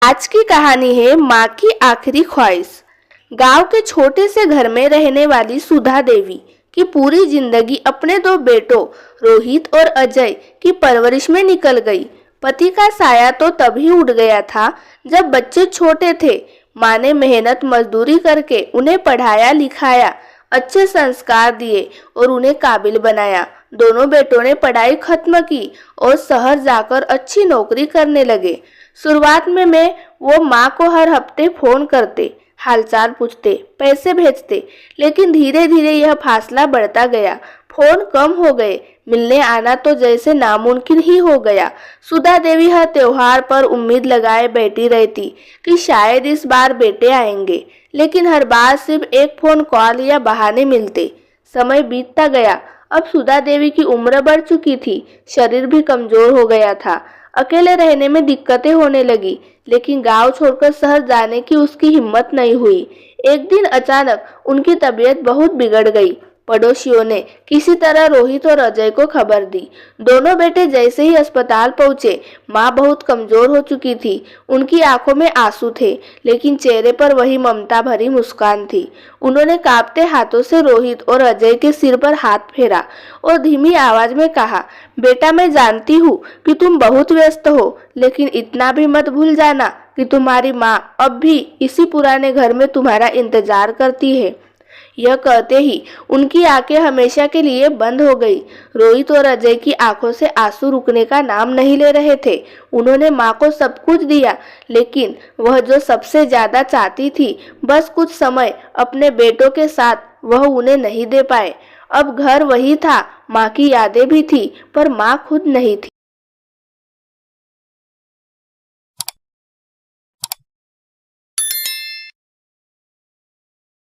आज की कहानी है माँ की आखिरी ख्वाहिश। गांव के छोटे से घर में रहने वाली सुधा देवी की पूरी जिंदगी अपने दो बेटों रोहित और अजय की परवरिश में निकल गई। पति का साया तो तभी उड़ गया था जब बच्चे छोटे थे। माँ ने मेहनत मजदूरी करके उन्हें पढ़ाया लिखाया, अच्छे संस्कार दिए और उन्हें काबिल बनाया। दोनों बेटों ने पढ़ाई खत्म की और शहर जाकर अच्छी नौकरी करने लगे। शुरुआत में वो माँ को हर हफ्ते फोन करते, हालचाल पूछते, पैसे भेजते, लेकिन धीरे धीरे यह फासला बढ़ता गया। फोन कम हो गए, मिलने आना तो जैसे नामुमकिन ही हो गया। सुधा देवी हर त्योहार पर उम्मीद लगाए बैठी रहती कि शायद इस बार बेटे आएंगे, लेकिन हर बार सिर्फ एक फोन कॉल या बहाने मिलते। समय बीतता गया। अब सुधा देवी की उम्र बढ़ चुकी थी, शरीर भी कमजोर हो गया था। अकेले रहने में दिक्कतें होने लगी, लेकिन गांव छोड़कर शहर जाने की उसकी हिम्मत नहीं हुई। एक दिन अचानक उनकी तबीयत बहुत बिगड़ गई। पड़ोसियों ने किसी तरह रोहित और अजय को खबर दी। दोनों बेटे जैसे ही अस्पताल पहुंचे, माँ बहुत कमजोर हो चुकी थी। उनकी आंखों में आंसू थे, लेकिन चेहरे पर वही ममता भरी मुस्कान थी। उन्होंने कांपते हाथों से रोहित और अजय के सिर पर हाथ फेरा और धीमी आवाज में कहा, बेटा मैं जानती हूँ कि तुम बहुत व्यस्त हो, लेकिन इतना भी मत भूल जाना कि तुम्हारी माँ अब भी इसी पुराने घर में तुम्हारा इंतजार करती है। यह कहते ही उनकी आंखें हमेशा के लिए बंद हो गई। रोहित और अजय की आंखों से आंसू रुकने का नाम नहीं ले रहे थे। उन्होंने माँ को सब कुछ दिया, लेकिन वह जो सबसे ज्यादा चाहती थी, बस कुछ समय अपने बेटों के साथ, वह उन्हें नहीं दे पाए। अब घर वही था, माँ की यादें भी थी, पर माँ खुद नहीं थी।